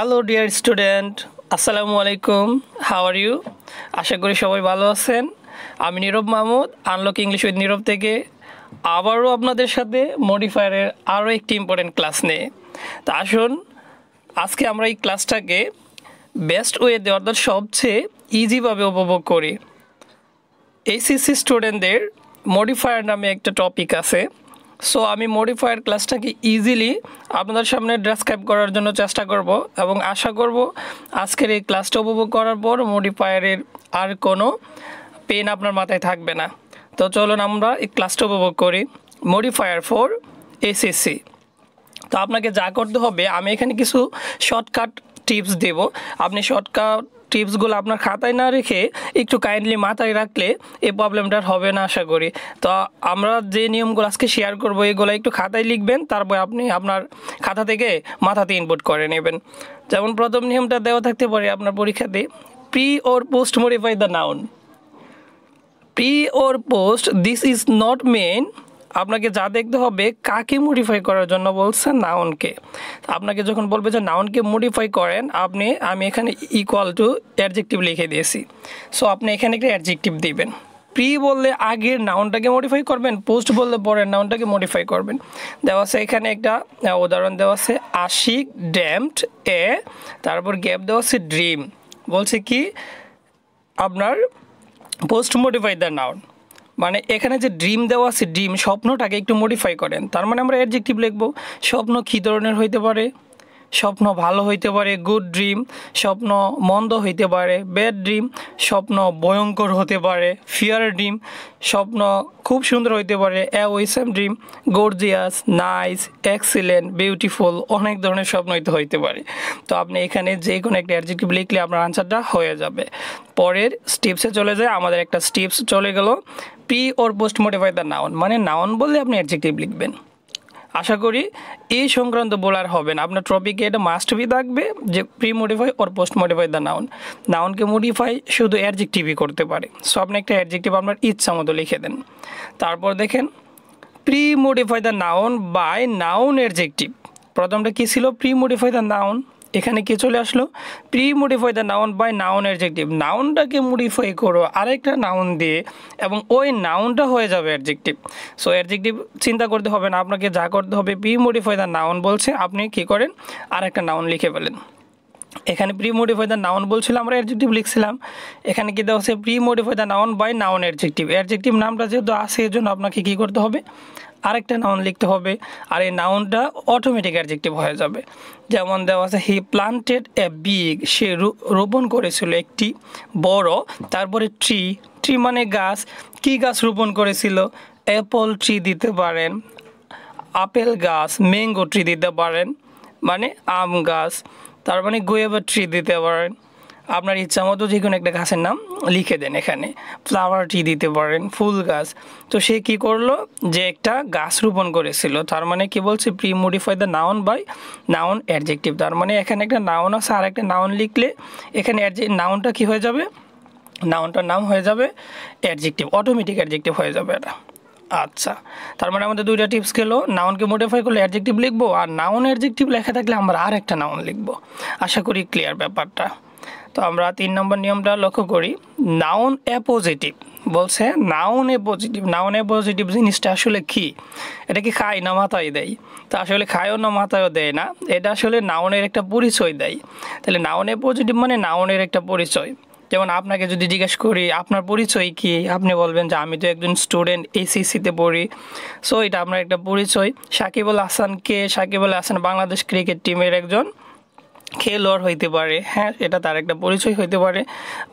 Hello dear student, আসসালামু আলাইকুম। How are you? আশা করি সবাই ভালো আছেন। আমি নীরব মাহমুদ, আনলক ইংলিশ উইথ নীরব থেকে আবারও আপনাদের সাথে মডিফায়ারের আরও একটি ইম্পর্টেন্ট ক্লাস নিয়ে। তা আসুন আজকে আমরা এই ক্লাসটাকে বেস্ট ওয়েতে অর্থাৎ সবচেয়ে ইজিভাবে উপভোগ করি। এইচএসসি স্টুডেন্টদের মডিফায়ার নামে একটা টপিক আছে। সো আমি মডিফায়ার ক্লাসটাকে ইজিলি আপনাদের সামনে ডেসক্রাইব করার জন্য চেষ্টা করব এবং আশা করব আজকের এই ক্লাসটা উপভোগ করার পর মডিফায়ারের আর কোনো পেন আপনার মাথায় থাকবে না। তো চলুন আমরা এই ক্লাসটা উপভোগ করি। Modifier for HSC. তো আপনাকে যা করতে হবে, আমি এখানে কিছু শর্টকাট টিপস দেব। আপনি শর্টকাট টিপসগুলো আপনার খাতায় না রেখে একটু কাইন্ডলি মাথায় রাখলে এই প্রবলেমটা হবে না আশা করি। তো আমরা যে নিয়মগুলো আজকে শেয়ার করব এগুলো একটু খাতায় লিখবেন, তারপর আপনি আপনার খাতা থেকে মাথাতে ইনপুট করে নেবেন। যেমন প্রথম নিয়মটা দেওয়া থাকতে পারে আপনার পরীক্ষাতে, pre or post modify the noun. Pre or post this is not main. আপনাকে যা দেখতে হবে কাকে মডিফাই করার জন্য বলছে, নাউনকে। আপনাকে যখন বলবে যে নাউনকে মডিফাই করেন, আমি এখানে ইকুয়াল টু অ্যাডজেক্টিভ লিখে দিয়েছি। সো আপনি এখানে একটা অ্যাডজেক্টিভ দিবেন। প্রি বললে আগের নাউনটাকে মডিফাই করবেন, পোস্ট বললে পরের নাউনটাকে মডিফাই করবেন। দেওয়া আছে এখানে একটা উদাহরণ দেওয়া আছে, আশিক ড্যাম্পড এ, তারপর গ্যাপ দেওয়া আছে ড্রিম। বলছে কি আপনার পোস্ট মডিফাই দ্য নাউন, মানে এখানে যে ড্রিম দেওয়া আছে, ড্রিম স্বপ্নটাকে একটু মডিফাই করেন। তার মানে আমরা অ্যাডজেক্টিভ লিখবো। স্বপ্ন কী ধরনের হইতে পারে? স্বপ্ন ভালো হইতে পারে, গুড ড্রিম। স্বপ্ন মন্দ হইতে পারে, ব্যাড ড্রিম। স্বপ্ন ভয়ঙ্কর হতে পারে, ফিয়ার ড্রিম। স্বপ্ন খুব সুন্দর হইতে পারে, awesome dream. Gorgeous, nice, excellent, beautiful, অনেক ধরনের স্বপ্ন হইতে পারে। তো আপনি এখানে যে কোনো একটা অ্যাডজেক্টিভ লিখলে আপনার আনসারটা হয়ে যাবে। পরের স্টেপসে চলে যায়। আমাদের একটা স্টেপস চলে গেল, pre or post modify the noun, মানে নাউন বললে আপনি অ্যাডজেক্টিভ লিখবেন। আশা করি এই সংক্রান্ত বলার হবে না, আপনার টপিকে এটা মাস্ট বি থাকবে যে pre modify or post modify the noun. নাউনকে মডিফাই শুধু অ্যাডজেক্টিভই করতে পারে। সো আপনি একটা অ্যাডজেক্টিভ আপনার ইচ্ছা মতো লিখে দেন। তারপর দেখেন, pre modify the noun by noun adjective. প্রথমটা কী ছিল? Pre modify the noun. এখানে কি চলে আসলো? Pre modify the noun by noun adjective. নাউনটাকে মডিফাই করো আরেকটা নাউন দিয়ে এবং ওই নাউনটা হয়ে যাবে অ্যাডজেক্টিভ। সো অ্যাডজেক্টিভ চিন্তা করতে হবে না, আপনাকে যা করতে হবে, প্রি মডিফাই দ্য নাউন বলছে, আপনি কি করেন আরেকটা নাউন লিখে ফেলেন। এখানে প্রি মডিফাই দ্য নাউন বলছিলাম, আমরা অ্যাডজেক্টিভ লিখছিলাম। এখানে কি দেওয়া আছে? Pre modify the noun by noun adjective. Adjective নামটা যেহেতু আছে, এর জন্য আপনাকে কী করতে হবে? আরেকটা নাউন লিখতে হবে, আর এই নাউনটা অটোমেটিক অ্যাডজেক্টিভ হয়ে যাবে। যেমন দেওয়া আছে, হি প্লান্টেড এ বিগ, সে রোপণ করেছিল একটি বড়, তারপরে ট্রি, ট্রি মানে গাছ। কি গাছ রোপণ করেছিল? অ্যাপল ট্রি দিতে পারেন, আপেল গাছ, ম্যাঙ্গো ট্রি দিতে পারেন, মানে আম গাছ। তার মানে গুয়েভা ট্রি দিতে পারেন। আপনার ইচ্ছা মতো যে কোনো একটা গাছের নাম লিখে দেন। এখানে ফ্লাওয়ার ট্রি দিতে পারেন, ফুল গাছ। তো সে কি করলো? যে একটা গাছ রোপণ করেছিল। তার মানে কি বলছে? Pre modify the noun by noun adjective. তার মানে এখানে একটা নাউন আছে, আর একটা নাউন লিখলে এখানে নাউনটা কি হয়ে যাবে? নাউনটার নাম হয়ে যাবে অ্যাডজেক্টিভ, অটোমেটিক অ্যাডজেক্টিভ হয়ে যাবে এটা। আচ্ছা, তার মানে আমাদের দুইটা টিপস গেল। নাউনকে মডিফাই করলে অ্যাডজেক্টিভ লিখবো, আর নাউন অ্যাডজেক্টিভ লেখা থাকলে আমরা আর একটা নাউন লিখবো। আশা করি ক্লিয়ার ব্যাপারটা। তো আমরা 3 নম্বর নিয়মটা লক্ষ্য করি, নাউন অ্যাপোজিটিভ। বলছে নাউন অ্যাপোজিটিভ। নাউন অ্যাপোজিটিভ জিনিসটা আসলে কি? এটা কি খায় না মাথায় দেয়? তা আসলে খায়ও না মাথায়ও দেয় না, এটা আসলে নাউনের একটা পরিচয় দেয়। তাহলে নাউন অ্যাপোজিটিভ মানে নাউনের একটা পরিচয়। যেমন আপনাকে যদি জিজ্ঞেস করি আপনার পরিচয় কি, আপনি বলবেন যে আমি তো একজন স্টুডেন্ট, এইচএসসিতে পড়ি। সো এটা আপনার একটা পরিচয়। সাকিব আল হাসান কে? সাকিব আল হাসান বাংলাদেশ ক্রিকেট টিমের একজন খেলোয়াড় হইতে পারে, হ্যাঁ, এটা তার একটা পরিচয় হইতে পারে,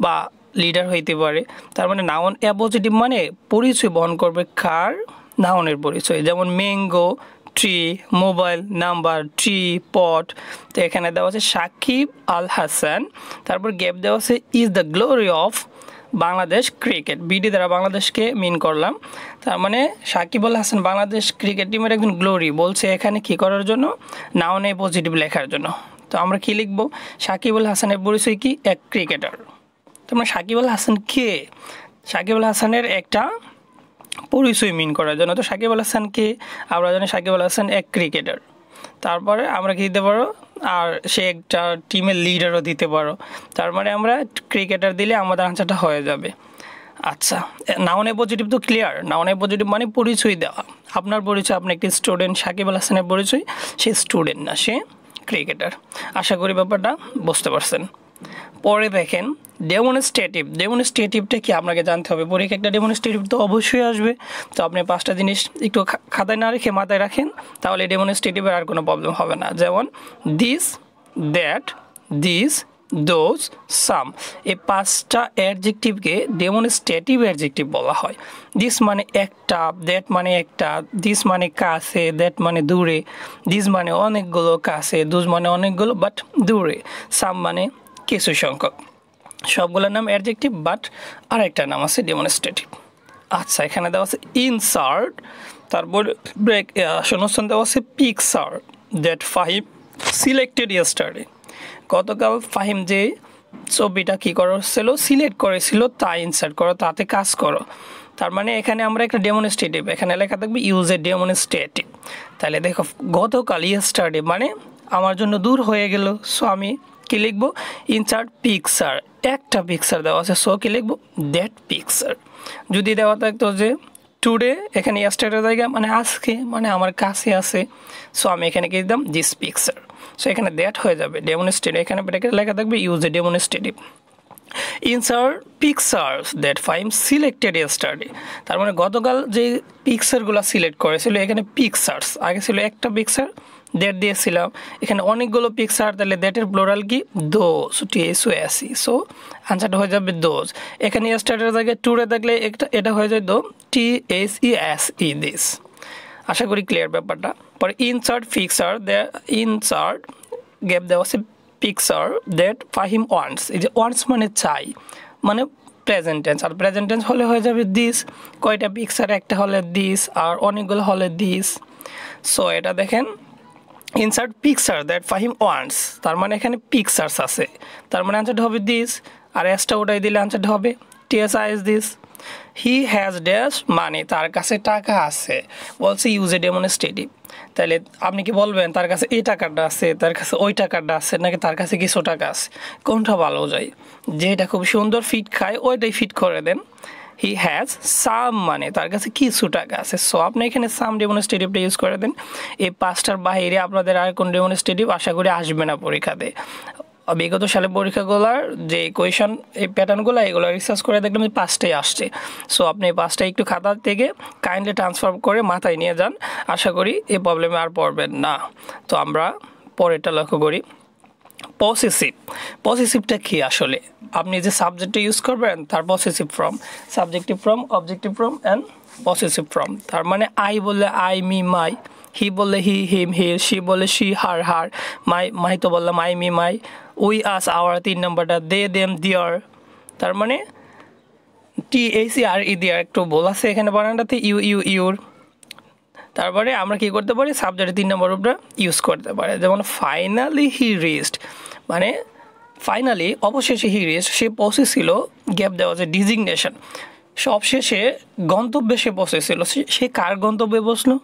বা লিডার হইতে পারে। তার মানে নাউন অ্যাপোজিটিভ মানে পরিচয় বহন করবে কার? নাউনের পরিচয়। যেমন mango tree, mobile number, tree, pot. তো এখানে দেওয়া আছে সাকিব আল হাসান, তারপর গ্যাপ দেওয়া আছে is the glory of Bangladesh cricket. BD দ্বারা বাংলাদেশকে মিন করলাম। তার মানে সাকিব আল হাসান বাংলাদেশ ক্রিকেট টিমের একজন গ্লোরি, বলছে এখানে কি করার জন্য? নাউন অ্যাপোজিটিভ লেখার জন্য। তো আমরা কি লিখবো? সাকিব আল হাসানের পরিচয় কি? এক ক্রিকেটার। তো আমরা সাকিব আল হাসান কে? সাকিব আল হাসানের একটা পরিচয় মিন করার জন্য। তো সাকিব আল হাসান কে? আমরা জানি সাকিব আল হাসান এক ক্রিকেটার। তারপরে আমরা কি দিতে পারো? আর সে একটা টিমের লিডারও দিতে পারো। তার মানে আমরা ক্রিকেটার দিলে আমাদের আনসারটা হয়ে যাবে। আচ্ছা, নাউনের পজিটিভ তো ক্লিয়ার। নাউনের পজিটিভ মানে পরিচয় দেওয়া। আপনার পরিচয়, আপনি একটি স্টুডেন্ট, সাকিব আল হাসানের পরিচয় সে স্টুডেন্ট না, সে ক্রিকেটার। আশা করি ব্যাপারটা বুঝতে পারছেন। পরে দেখেন ডেমনস্ট্রেটিভ। ডেমনস্ট্রেটিভটা কি আপনাকে জানতে হবে। পরীক্ষা একটা ডেমনস্ট্রেটিভ তো অবশ্যই আসবে। তো আপনি 5টা জিনিস একটু খাতায় না রেখে মাথায় রাখেন, তাহলে ডেমনস্ট্রেটিভের আর কোনো প্রবলেম হবে না। যেমন দিস, দ্যাট, দিস, দোজ, সাম, এই 5টা অ্যাডজেক্টিভকে ডেমনস্ট্রেটিভ অ্যাডজেক্টিভ বলা হয়। দিস মানে একটা, দ্যাট মানে একটা, দিস মানে কাছে, দ্যাট মানে দূরে, দিস মানে অনেকগুলো কাছে, দোজ মানে অনেকগুলো বাট দূরে, সাম মানে কিছু সংখ্যক। সবগুলোর নাম অ্যাডজেক্টিভ, বাট আর একটা নাম আছে ডেমনস্ট্রেটিভ। আচ্ছা, এখানে দেওয়া আছে ইনসার্ট, তারপর ব্রেক শূন্যস্থান দেওয়া আছে picture that Fahim selected yesterday. গতকাল ফাহিম যে ছবিটা কী করেছিল, সিলেক্ট করেছিল, তা ইনসার্ট করো, তাতে কাজ করো। তার মানে এখানে আমরা একটা ডেমনস্ট্রেটিভ, এখানে লেখা থাকবে ইউজ এ ডেমনস্ট্রেটিভ। তাহলে দেখো গতকাল ইয়েস্টারডে মানে আমার জন্য দূর হয়ে গেল, সো আমি কি লিখবো, ইনসার্ট পিকচার, একটা পিকচার দেওয়া আছে, সো কি লিখবো, দ্যাট পিকচার। যদি দেওয়া থাকতো যে টুডে, এখানে ইয়েস্টারডে জায়গা মানে আজকে, মানে আমার কাছে আছে, সো আমি এখানে কি দিতাম, দিস পিকচার। সো এখানে দ্যাট হয়ে যাবে ডেমনস্ট্রেটিভ, এখানে ব্র্যাকেটে লেখা থাকবে use A demonstrative. Insert pictures that Fahim selected yesterday. তার মানে গতকাল যে পিকচারগুলো সিলেক্ট করেছিল, এখানে পিকচার্স আগে ছিল একটা পিকচার, দ্যাট দিয়েছিলাম, এখানে অনেকগুলো পিকচার, তাহলে দ্যাটের প্লোরাল কি, দোজ, THOSE। সো আনসারটা হয়ে যাবে দোজ। এখানে ইয়েস্টারডের জায়গায় টুডে থাকলে এটা হয়ে যায় THESE, দিস। আশা করি ক্লিয়ার ব্যাপারটা। পরে ইনসার্ট পিকচার, ইনসার্ট গ্যাপ দেওয়া আছে পিকচার দ্যাট ফাহিম ওয়ান্টস। এই যে ওয়ান্টস মানে চাই, মানে প্রেজেন্ট টেন্স, আর প্রেজেন্ট টেন্স হলে হয়ে যাবে দিস। কয়টা পিকচার, একটা হলে দিস, আর অনেকগুলো হলে দিস। সো এটা দেখেন insert picture that Fahim wants, তার মানে এখানে পিকচার্স আছে, তার মানে আনসারটা হবে দিস, আর এসটা ওটাই দিলে আনসারটা হবে THIS, this. He has dash মানে তার কাছে টাকা আছে, বলছে ইউজ এ ডেমনস্ট্রেটিভ। তাহলে আপনি কি বলবেন তার কাছে এই টাকাটা আছে, তার কাছে ওই টাকাটা আছে, নাকি তার কাছে কিছু টাকা আছে, কোনটা ভালো যায়? যেটা খুব সুন্দর ফিট খায় ওইটাই ফিট করে দেন। হি হ্যাজ সাম মানে তার কাছে কিছু টাকা আছে, সো আপনি এখানে সাম ডেমনস্ট্রেটিভটা ইউজ করে দেন। এই 5টার বাইরে আপনাদের আর কোন ডেমনস্ট্রেটিভ আশা করি আসবে না পরীক্ষাতে। বিগত সালে পরীক্ষাগুলোর যে কোয়েশন, এই প্যাটার্নগুলো, এগুলো রিসার্চ করে দেখলাম 5টাই আসছে। সো আপনি এই 5টা একটু খাতা থেকে কাইন্ডলি ট্রান্সফার করে মাথায় নিয়ে যান, আশা করি এই প্রবলেমে আর পড়বেন না। তো আমরা পরেরটা লক্ষ্য করি, পসেসিভ। পসেসিভটা কি আসলে? আপনি যে সাবজেক্টটা ইউজ করবেন তার possessive form, subjective form, objective form and possessive form. তার মানে আই বললে আই, মি, মাই, হি বললে হি, হিম, হির, শি বললে শি, হার, হার, মাই তো বললাম I, me, my, we, us, our, 3 নম্বরটা দে, দেম, দিয়ার। তার মানে THERE দেয়ার একটু ভুল আছে এখানে বানানটাতে, ইউর। তারপরে আমরা কি করতে পারি, সাবজেক্টে 3 নম্বর উপরে ইউজ করতে পারি। যেমন ফাইনালি হি রিচড, মানে ফাইনালি অবশেষে হি রিচড, সে পৌঁছেছিল, গ্যাপ দেওয়া আছে ডিজিগনেশন, সবশেষে গন্তব্যে সে পৌঁছেছিল। সে কার গন্তব্যে বসলো,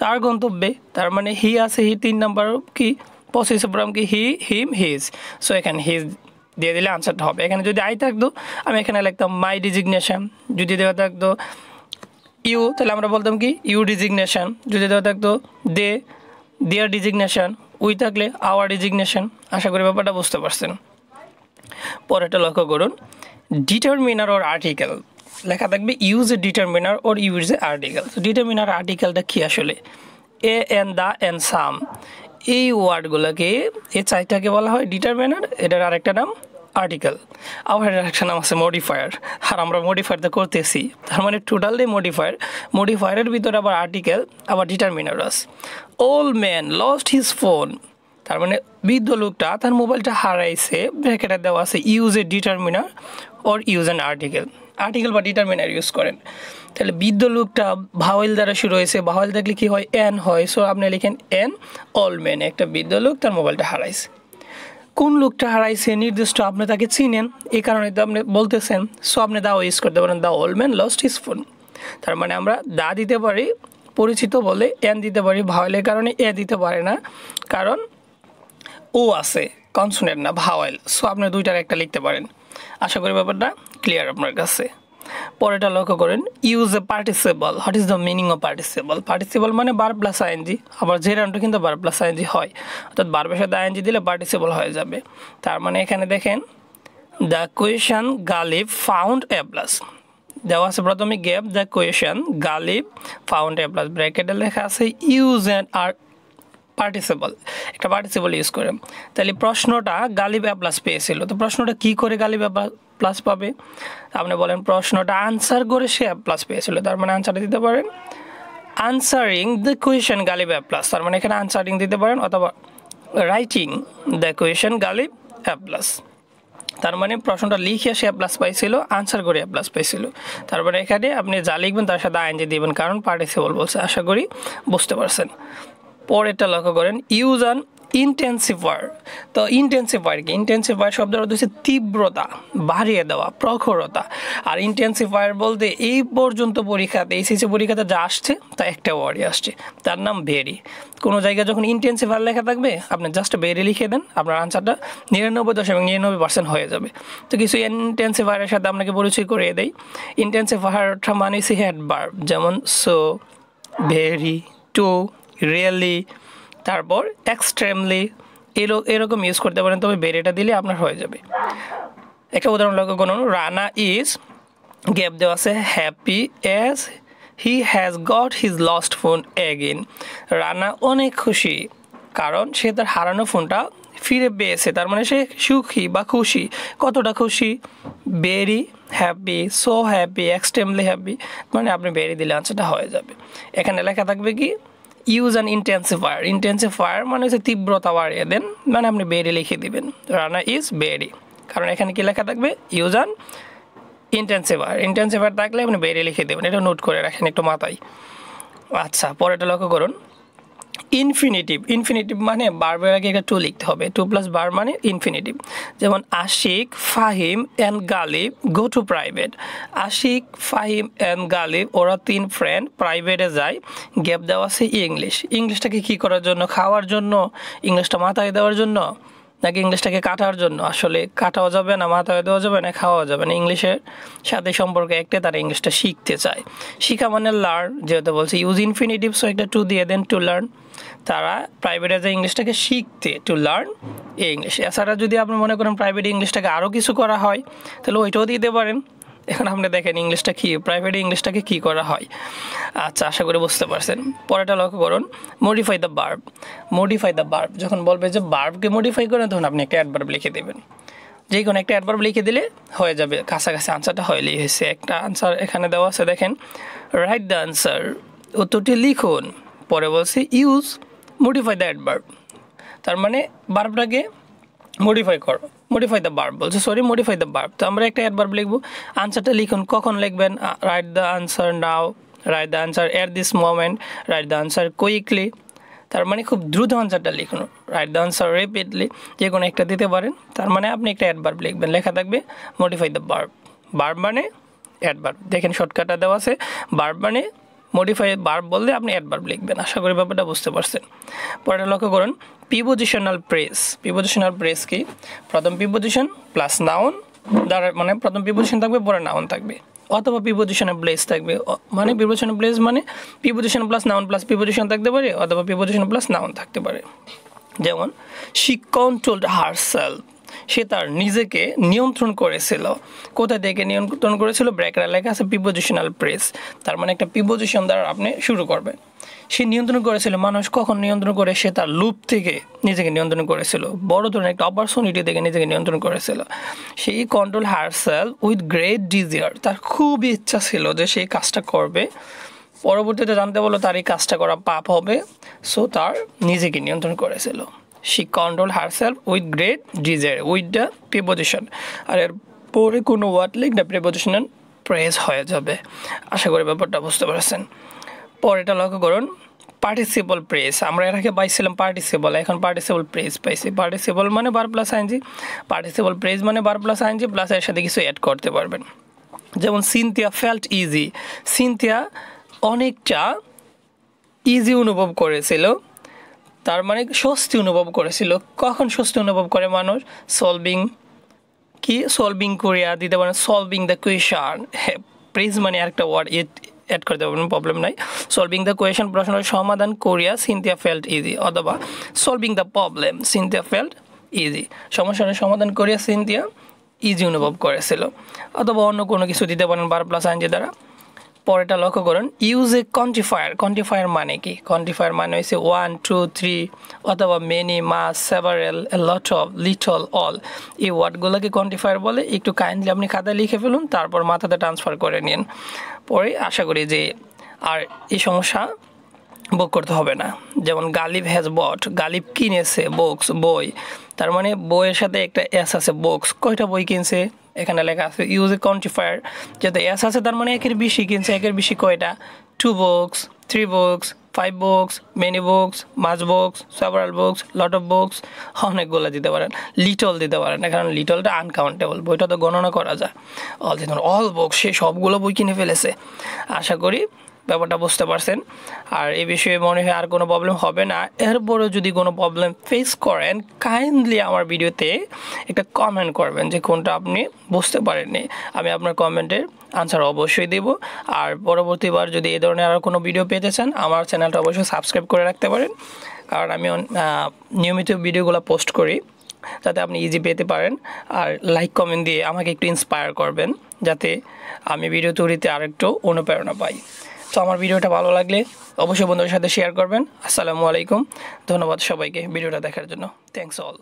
তার গন্তব্যে। তার মানে হি আছে, হি 3 নম্বর কি পসেসিভ ফর্ম কি, হি, হিম, হিজ। সো এখানে হিজ দিয়ে দিলে আনসারটা হবে। এখানে যদি আই থাকতো আমি এখানে লিখতাম মাই ডিজিগনেশন, যদি দেওয়া থাকতো ইউ তাহলে আমরা বলতাম কি ইউ ডিজিগনেশন, যদি দেওয়া থাকতো দে, দেয়ার ডিজিগনেশন, উই থাকলে আওয়ার ডিজিগনেশন। আশা করি ব্যাপারটা বুঝতে পারছেন। পরেরটা লক্ষ্য করুন, ডিটারমিনার ওর আর্টিকেল লেখা থাকবে use a determiner or use a article. Determiner আর্টিকেলটা কি আসলে? এ, এন, দা, এন, সাম, এই ওয়ার্ডগুলোকে, এই 4টাকে বলা হয় ডিটারমিনার, এটার আরেকটা নাম আর্টিকেল। আবার একটা নাম আছে মডিফায়ার, আর আমরা মডিফায়ারটা করতেছি, তার মানে টোটালি মডিফায়ার। মডিফায়ারের ভিতরে আবার আর্টিকেল, আবার ডিটারমিনার আছে। Old man lost his phone, তার মানে বৃদ্ধ লোকটা তার মোবাইলটা হারাইছে, ব্র্যাকেটে দেওয়া আছে use a determiner or use an article. Article বা ডিটারমিনার ইউজ করেন। তাহলে বৃদ্ধ লোকটা ভাওয়েল দ্বারা শুরু হয়েছে, ভাওয়েল থাকলে কি হয়, এন হয়। সো আপনি লিখেন এন, ওল্ড ম্যান, একটা বৃদ্ধ লোক তার মোবাইলটা হারাইছে। কোন লোকটা হারাইছে নির্দিষ্ট, আপনি তাকে চিনেন, এই কারণে তো আপনি বলতেছেন। সো আপনি দাও ইউজ করতে পারেন, the old man lost his phone. তার মানে আমরা দা দিতে পারি পরিচিত বলে, এন দিতে পারি ভাওয়েলের কারণে, এ দিতে পারে না, কারণ ও আছে, কনসোনেন্ট না ভাওয়েল। সো আপনি দুইটার একটা লিখতে পারেন। আশা করি ব্যাপারটা ক্লিয়ার আপনার কাছে। পরেরটা লক্ষ্য করেন, use a participle. What is the meaning of participle? Participle মানে ভার্ব প্লাস আইএনজি, আবার জেরান্ডও কিন্তু ভার্ব প্লাস আইএনজি হয়, অর্থাৎ ভার্বের সাথে আইএনজি দিলে পার্টিসিপল হয়ে যাবে। তার মানে এখানে দেখেন, the question Ghalib found a plus দেওয়া আছে প্রথমে gave the question Ghalib found a plus, ব্র্যাকেটে লেখা আছে ইউজ অ্যান্ড আর পার্টিসিপল, একটা পার্টিসিপল ইউজ করে। তাহলে প্রশ্নটা গালিব এ প্লাস পেয়েছিল, তো প্রশ্নটা কি করে গালিব এ প্লাস পাবে? আপনি বলেন প্রশ্নটা আনসার করে সে এ প্লাস পেয়েছিল, তার মানে আনসারটা দিতে পারেন answering the question Galib A plus, তার মানে এখানে আনসারিং দিতে পারেন, অথবা writing the question Galib A plus, তার মানে প্রশ্নটা লিখে সে প্লাস পাইছিল, আনসার করে প্লাস পাইছিল। তারপরে এখানে আপনি যা লিখবেন তার সাথে আইএনজি দিবেন, কারণ পার্টিসিপল বলছে। আশা করি বুঝতে পারছেন। পরেরটা লক্ষ্য করেন, ইউজ অ্যান ইন্টেন্সিফায়ার। তো ইন্টেন্সিফায়ার কি? ইন্টেন্সিফায়ার শব্দের অর্থ হচ্ছে তীব্রতা, বাড়িয়ে দেওয়া, প্রখরতা। আর ইন্টেন্সিফায়ার বলতে এই পর্যন্ত পরীক্ষাতে, এইচএসসি পরীক্ষাতে যা আসছে তা একটা ওয়ার্ডই আসছে, তার নাম ভেরি। কোনো জায়গায় যখন ইন্টেন্সিফায়ার লেখা থাকবে আপনি জাস্ট ভেরি লিখে দেন, আপনার আনসারটা 99.99% হয়ে যাবে। তো কিছু ইন্টেন্সিফায়ারের সাথে আপনাকে পরিচয় করিয়ে দেয়। ইন্টেন্সিফায়ারটা মানে হচ্ছে হেডভার্ব, যেমন সো, ভেরি, টু, রিয়েলি, তারপর এক্সট্রিমলি, এরকম ইউজ করতে পারেন, তবে বেরিটা দিলে আপনার হয়ে যাবে। একটা উদাহরণ লক্ষ্য করুন, রানা ইজ গ্যাপ দেওয়া আছে happy as he has got his lost phone again. Rana অনেক খুশি কারণ সে তার হারানো ফোনটা ফিরে পেয়েছে, তার মানে সে সুখী বা খুশি। কতটা খুশি? Very happy, so happy, extremely happy, মানে আপনি ভেরি দিলে আনসারটা হয়ে যাবে। এখানে লেখা থাকবে কি, ইউজ অ্যান ইন্টেন্সিফায়ার। ইন্টেন্সিফায়ার মানে হচ্ছে তীব্রতা বাড়িয়ে দেন, মানে আপনি ভেরি লিখে দিবেন, রানা ইজ ভেরি, কারণ এখানে কি লেখা থাকবে, ইউজ অ্যান ইন্টেন্সিফায়ার। ইন্টেন্সিফায়ার থাকলে আপনি ভেরি লিখে দেবেন, এটা নোট করে রাখেন একটু মাথায়। আচ্ছা, পরেরটা লক্ষ্য করুন, ইনফিনিটিভ। ইনফিনিটিভ মানে বারবার আগে একটা টু লিখতে হবে, টু প্লাস বার মানে ইনফিনিটিভ। যেমন Ashik, Fahim and Galib go to private. Ashik, Fahim and Galib ওরা তিন ফ্রেন্ড প্রাইভেটে যায়। গ্যাপ দেওয়া আছে ইংলিশ। ইংলিশটাকে কী করার জন্য? খাওয়ার জন্য, ইংলিশটা মাথায় দেওয়ার জন্য, নাকি ইংলিশটাকে কাটার জন্য? আসলে কাটাও যাবে না, মাথায় দেওয়া যাবে না, খাওয়াও যাবে না। ইংলিশের সাথে সম্পর্ক একটা, তারা ইংলিশটা শিখতে চায়। শিখা মানে লার্ন, যেহেতু বলছে ইউজ ইনফিনিটিভ, সো একটা টু দিয়ে দেন, টু লার্ন। তারা প্রাইভেটে যে ইংলিশটাকে শিখতে, টু লার্ন ইংলিশ। এছাড়া যদি আপনি মনে করেন প্রাইভেট ইংলিশটাকে আরও কিছু করা হয়, তাহলে ওইটাও দিতে পারেন। এখন আপনি দেখেন ইংলিশটা কী, প্রাইভেট ইংলিশটাকে কী করা হয়। আচ্ছা, আশা করি বুঝতে পারছেন। পরেরটা লক্ষ্য করুন, modify the verb. Modify the verb, যখন বলবে যে বার্বকে মডিফাই করেন, তখন আপনি একটা অ্যাডভার্ব লিখে দেবেন। যে কোনো একটা অ্যাডভার্ব লিখে দিলে হয়ে যাবে, কাছাকাছি আনসারটা হলেই হয়েছে। একটা আনসার এখানে দেওয়া আছে, দেখেন, রাইট দ্য আনসার, উত্তরটি লিখুন। পরে বলছি ইউজ মডিফাই দ্য অ্যাডভার্ব, তার মানে বার্বটাকে মডিফাই করো, মডিফাই দ্য বার্ব বলছে, সরি মডিফাই দ্য বার্ব। তো আমরা একটা অ্যাডভার্ব লিখবো, আনসারটা লিখুন। কখন লিখবেন? Write the answer now, write the answer at this moment, write the answer quickly, তার মানে খুব দ্রুত আনসারটা লিখুন। রাইট দ্য আনসার রেপিডলি, যে কোনো একটা দিতে পারেন। তার মানে আপনি একটা অ্যাডভার্ব লিখবেন, লেখা থাকবে মডিফাই দ্য বার্ব। বার্ব মানে অ্যাডভার্ব, দেখেন শর্টকাটটা দেওয়া আছে, বার্ব মানে মডিফাই, বার্ব বললে আপনি অ্যাডভার্ব লিখবেন। আশা করি ব্যাপারটা বুঝতে পারছেন। পরেরটা লক্ষ্য করুন, প্রিপোজিশনাল প্রেস। প্রিপোজিশনাল প্রেস কি? প্রথম প্রিপোজিশন প্লাস নাউন দ্বারা, মানে প্রথম প্রিপোজিশন থাকবে, পরে নাউন থাকবে, অথবা প্রিপোজিশনাল প্লেস থাকবে, মানে প্রিপোজিশনাল প্লেস মানে preposition plus noun plus preposition থাকতে পারে, অথবা প্রিপোজিশন প্লাস নাউন থাকতে পারে। যেমন শি কন্ট্রোলড হারসেলফ, সে তার নিজেকে নিয়ন্ত্রণ করেছিল। কোথা থেকে নিয়ন্ত্রণ করেছিল? ব্র্যাকেটে লেখা আছে প্রিপোজিশনাল প্রেস, তার মানে একটা প্রিপোজিশন দ্বারা আপনি শুরু করবেন। সে নিয়ন্ত্রণ করেছিল, মানুষ কখন নিয়ন্ত্রণ করে? সে তার লুপ থেকে নিজেকে নিয়ন্ত্রণ করেছিল, বড় ধরনের একটা অপরচুনিটি থেকে নিজেকে নিয়ন্ত্রণ করেছিল। সেই control herself with great desire, তার খুব ইচ্ছা ছিল যে সেই কাজটা করবে। পরবর্তীতে জানতে বললো তার এই কাজটা করা পাপ হবে, সো তার নিজেকে নিয়ন্ত্রণ করেছিল। She control herself with great desire, with the preposition. আর এর পরে কোনো ওয়ার্ড লিখলে প্রিপোজিশনাল প্রেস হয়ে যাবে। আশা করি ব্যাপারটা বুঝতে পারছেন। পরেরটা লক্ষ্য করুন, পার্টিসিপল প্রেস। আমরা এর আগে পাইছিলাম পার্টিসিপল, এখন পার্টিসিপল প্রেস পাইছি। পার্টিসিপল মানে verb plus ING, participle phrase মানে ভার্ব প্লাস আইএনজি প্লাস এর সাথে কিছু অ্যাড করতে পারবেন। যেমন সিনথিয়া ফেল্ট ইজি, সিনথিয়া অনেকটা ইজি অনুভব করেছিল। তার মানে স্বস্তি অনুভব করেছিল। কখন স্বস্তি অনুভব করে মানুষ? সলভিং কোরিয়া দিতে পারেন, সলভিং দ্য কোয়েশন। প্লিজ মানে আরেকটা ওয়ার্ড অ্যাড করে দেবেন, প্রবলেম নাই। সলভিং দ্য কোয়েশন, প্রশ্নের সমাধান কোরিয়া, সিনথিয়া ফেল্ট ইজি। অথবা solving the problem, Cynthia felt easy. সমস্যার সমাধান কোরিয়া, সিনথিয়া ইজি অনুভব করেছিল। অথবা অন্য কোনো কিছু দিতে পারেন ভার্ব প্লাস আইএনজি দ্বারা। পরেরটা লক্ষ্য করুন, ইউজ এ কোয়ান্টিফায়ার। কোয়ান্টিফায়ার মানে কি? কোয়ান্টিফায়ার মানে হচ্ছে 1, 2, 3 অথবা many, much, several, lot of, little, all. এই ওয়ার্ডগুলোকে কোয়ান্টিফায়ার বলে। একটু কাইন্ডলি আপনি খাতায় লিখে ফেলুন, তারপর মাথাতে ট্রান্সফার করে নিন। পরে আশা করি যে আর এই সমস্যা ভোগ করতে হবে না। যেমন গালিব হ্যাজ বট, গালিব কিনেছে, বুকস বই, তার মানে বইয়ের সাথে একটা এস আছে, বুকস। কয়টা বই কিনছে? এখানে লেখা আছে ইউজ এ কোয়ান্টিফায়ার, যাতে এস আছে তার মানে একের বেশি কিনছে। একের বেশি কয়টা? 2 books, 3 books, 5 books, many books, much books, several books, lot of books, অনেকগুলো দিতে পারেন। লিটল দিতে পারেন না, কারণ লিটলটা আনকাউন্টেবল, বইটা তো গণনা করা যায়। অল দিতে পারেন, অল বুকস, সে সবগুলো বই কিনে ফেলেছে। আশা করি ব্যাপারটা বুঝতে পারছেন। আর এই বিষয়ে মনে হয় আর কোনো প্রবলেম হবে না। এরপরেও যদি কোনো প্রবলেম ফেস করেন, কাইন্ডলি আমার ভিডিওতে একটা কমেন্ট করবেন যে কোনটা আপনি বুঝতে পারেননি। আমি আপনার কমেন্টের আনসার অবশ্যই দেব। আর পরবর্তীবার যদি এই ধরনের আরও কোনো ভিডিও পেতে চান, আমার চ্যানেলটা অবশ্যই সাবস্ক্রাইব করে রাখতে পারেন, কারণ আমি নিয়মিত ভিডিওগুলো পোস্ট করি, যাতে আপনি ইজি পেতে পারেন। আর লাইক কমেন্ট দিয়ে আমাকে একটু ইন্সপায়ার করবেন, যাতে আমি ভিডিও তৈরিতে আরেকটু অনুপ্রেরণা পাই। তো আমার ভিডিওটা ভালো লাগলে অবশ্যই বন্ধুদের সাথে শেয়ার করবেন। আসসালামু আলাইকুম, ধন্যবাদ সবাইকে ভিডিওটা দেখার জন্য। Thanks all.